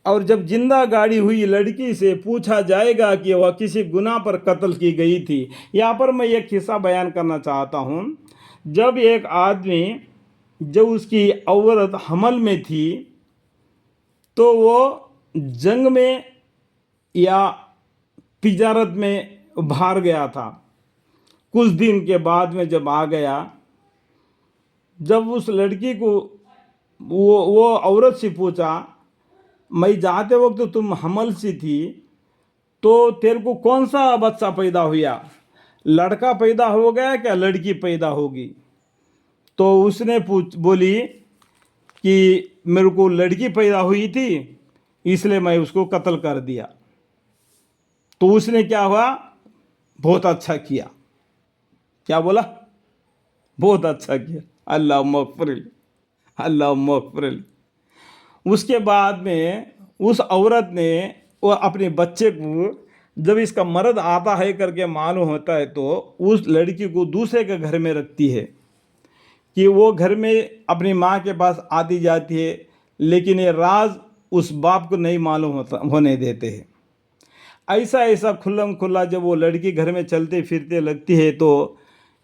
اور جب زندہ گاڑی ہوئی لڑکی سے پوچھا جائے گا کہ وہ کسی گناہ پر قتل کی گئی تھی۔ یہاں پر میں ایک قصہ بیان کرنا چاہتا ہوں۔ جب ایک آدمی، جب اس کی عورت حمل میں تھی تو وہ جنگ میں یا تجارت میں باہر گیا تھا۔ کچھ دن کے بعد میں جب آ گیا، جب اس لڑکی کو وہ عورت سے پوچھا، میں جاتے وقت تم حمل سی تھی تو تیرے کو کون سا بچہ پیدا ہوا، لڑکا پیدا ہو گیا کیا لڑکی پیدا ہوگی؟ تو اس نے بولی کہ میرے کو لڑکی پیدا ہوئی تھی، اس لیے میں اس کو قتل کر دیا۔ تو اس نے کیا ہوا؟ بہت اچھا کیا۔ کیا بولا؟ بہت اچھا کیا۔ اللہ مغفر لی، اللہ مغفر لی۔ اس کے بعد میں اس عورت نے وہ اپنے بچے کو، جب اس کا مرد آتا ہے کر کے معلوم ہوتا ہے تو اس لڑکی کو دوسرے کے گھر میں رکھتی ہے کہ وہ گھر میں اپنی ماں کے پاس آتی جاتی ہے، لیکن یہ راز اس باپ کو نہیں معلوم ہونے دیتے ہیں۔ ایسا کھلم کھلا جب وہ لڑکی گھر میں چلتے پھرتے لگتی ہے تو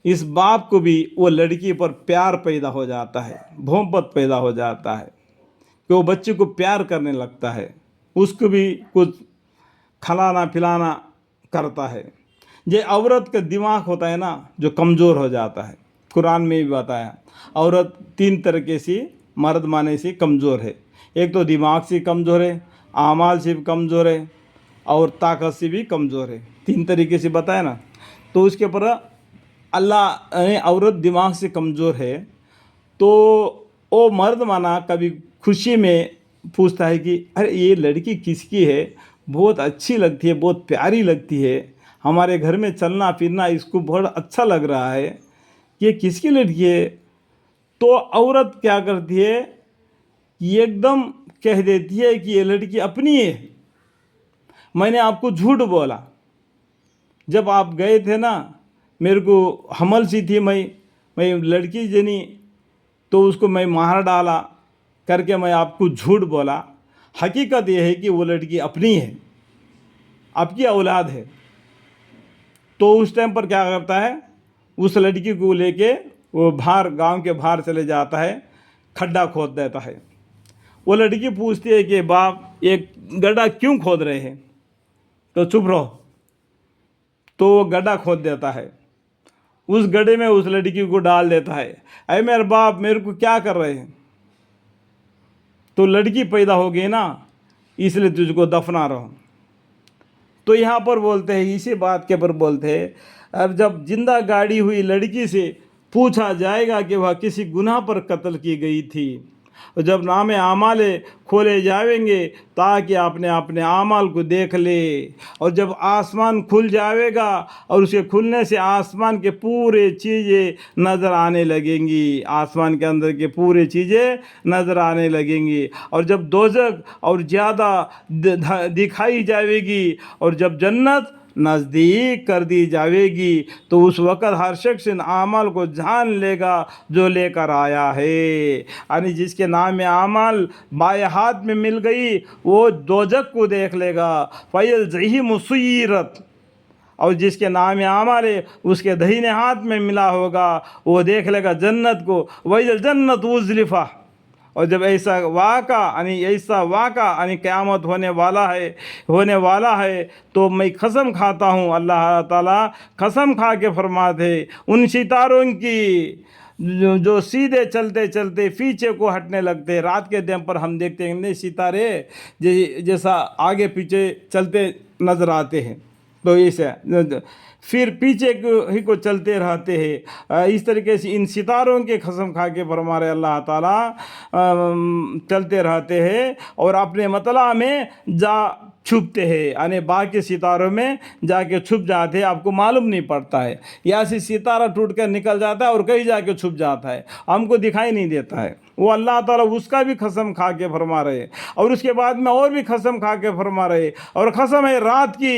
اس باپ کو بھی وہ لڑکی پر پیار پیدا ہو جاتا ہے، محبت پیدا ہو جاتا ہے کہ وہ بچے کو پیار کرنے لگتا ہے، اس کو بھی کچھ کھلانا پلانا کرتا ہے۔ یہ عورت کا دماغ ہوتا ہے نا جو کمزور ہو جاتا ہے۔ قرآن میں بھی بتایا عورت 3 طریقے سے مرد مانے سے کمزور ہے۔ ایک تو دماغ سے کمزور ہے، اعمال سے بھی کمزور ہے، اور طاقت سے بھی کمزور ہے۔ 3 طریقے سے بتایا نا۔ تو اس کے اوپر اللہ نے عورت دماغ سے کمزور ہے تو وہ مرد مانا کبھی خوشی میں پوچھتا ہے کہ ارے یہ لڑکی کس کی ہے، بہت اچھی لگتی ہے، بہت پیاری لگتی ہے، ہمارے گھر میں چلنا پھرنا اس کو بہت اچھا لگ رہا ہے، یہ کس کی لڑکی ہے؟ تو عورت کیا کرتی ہے؟ ایک دم کہہ دیتی ہے کہ یہ لڑکی اپنی ہے، میں نے آپ کو جھوٹ بولا، جب آپ گئے تھے نا میرے کو حمل سی تھی، میں لڑکی جنی تو اس کو میں مار ڈالا کر کے میں آپ کو جھوٹ بولا۔ حقیقت یہ ہے کہ وہ لڑکی اپنی ہے، آپ کی اولاد ہے۔ تو اس ٹائم پر کیا کرتا ہے؟ اس لڑکی کو لے کے وہ باہر گاؤں کے باہر چلے جاتا ہے، کھڈا کھود دیتا ہے۔ وہ لڑکی پوچھتی ہے کہ باپ ایک گڈھا کیوں کھود رہے ہیں؟ تو چپ رہو۔ تو وہ گڈھا کھود دیتا ہے، اس گڈھے میں اس لڑکی کو ڈال دیتا ہے۔ اے میرے باپ میرے کو کیا کر رہے ہیں؟ تو لڑکی پیدا ہو گئی نا، اس لیے تجھ کو دفنا رہو۔ تو یہاں پر بولتے ہیں، اسی بات کے پر بولتے ہیں، اب جب زندہ گاڑی ہوئی لڑکی سے پوچھا جائے گا کہ وہ کسی گناہ پر قتل کی گئی تھی، اور جب نام اعمال کھولے جائیں گے تاکہ اپنے اعمال کو دیکھ لے، اور جب آسمان کھل جائے گا اور اسے کھلنے سے آسمان کے پورے چیزیں نظر آنے لگیں گی، آسمان کے اندر کے پورے چیزیں نظر آنے لگیں گی، اور جب دوزخ اور زیادہ دکھائی جائے گی، اور جب جنت نزدیک کر دی جائے گی، تو اس وقت ہر شخص ان اعمال کو جان لے گا جو لے کر آیا ہے۔ یعنی جس کے نام اعمال بائیں ہاتھ میں مل گئی وہ دوزخ کو دیکھ لے گا، فَالْجَحِيمُ سُعِّرَتْ، اور جس کے نام اعمال اس کے دہینے ہاتھ میں ملا ہوگا وہ دیکھ لے گا جنت کو، وَإِذَا الْجَنَّةُ أُزْلِفَتْ۔ اور جب ایسا واقعہ یعنی قیامت ہونے والا ہے تو میں قسم کھاتا ہوں، اللہ تعالیٰ قسم کھا کے فرماتے ہیں ان ستاروں کی جو سیدھے چلتے چلتے پیچھے کو ہٹنے لگتے ہیں۔ رات کے ٹائم پر ہم دیکھتے ہیں نہیں ستارے جیسا آگے پیچھے چلتے نظر آتے ہیں، تو ایسے پھر پیچھے ہی کو چلتے رہتے ہیں۔ اس طریقے سے ان ستاروں کے قسم کھا کے فرما رہے اللہ تعالیٰ چلتے رہتے ہیں اور اپنے مطلع میں جا چھپتے ہیں، یعنی باقی ستاروں میں جا کے چھپ جاتے ہیں، آپ کو معلوم نہیں پڑتا ہے، یا سے ستارہ ٹوٹ کر نکل جاتا ہے اور کہیں جا کے چھپ جاتا ہے، ہم کو دکھائی نہیں دیتا ہے۔ وہ اللہ تعالیٰ اس کا بھی قسم کھا کے فرما رہے، اور اس کے بعد میں اور بھی قسم کھا کے فرما رہے، اور قسم ہے رات کی،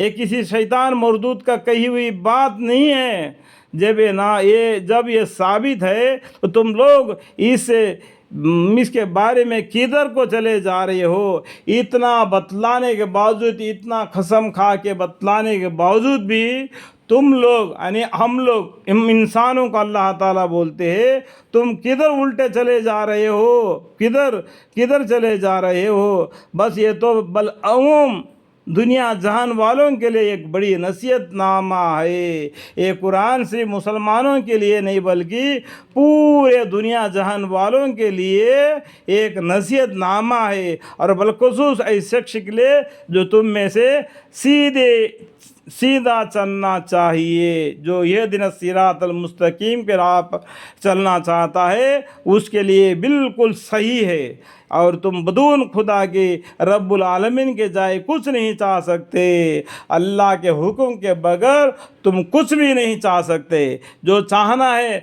یہ کسی شیطان مردود کا کہی ہوئی بات نہیں ہے۔ جب یہ ثابت ہے تو تم لوگ اس کے بارے میں کدھر کو چلے جا رہے ہو؟ اتنا بتلانے کے باوجود، اتنا قسم کھا کے بتلانے کے باوجود بھی تم لوگ یعنی ہم لوگ انسانوں کو اللہ تعالیٰ بولتے ہیں تم کدھر الٹے چلے جا رہے ہو، کدھر چلے جا رہے ہو؟ بس یہ تو بالعموم دنیا جہان والوں کے لیے ایک بڑی نصیحت نامہ ہے۔ یہ قرآن صرف مسلمانوں کے لیے نہیں بلکہ پورے دنیا جہان والوں کے لیے ایک نصیحت نامہ ہے، اور بالخصوص ایسے شخص کے لیے جو تم میں سے سیدھا چلنا چاہیے، جو یہ دن الصراط المستقیم کے راہ پر چلنا چاہتا ہے اس کے لیے بالکل صحیح ہے۔ اور تم بدون خدا کے رب العالمین کے جائے کچھ نہیں چاہ سکتے، اللہ کے حکم کے بغیر تم کچھ بھی نہیں چاہ سکتے۔ جو چاہنا ہے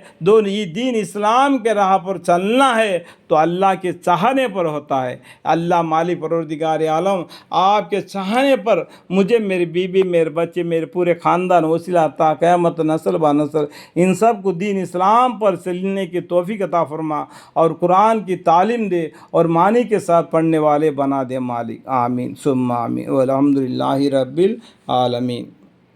دین اسلام کے راہ پر چلنا ہے تو اللہ کے چاہنے پر ہوتا ہے۔ اللہ مالک پروردگار عالم آپ کے چاہنے پر مجھے، میری بیوی، میرے بچے، میرے پورے خاندان وسیلہ تا قیامت نسل با نسل ان سب کو دین اسلام پر چلنے کی توفیق عطا فرما، اور قرآن کی تعلیم دے اور معنی کے ساتھ پڑھنے والے بنا دے مالک۔ آمین ثم آمین والحمدللہ رب العالمین۔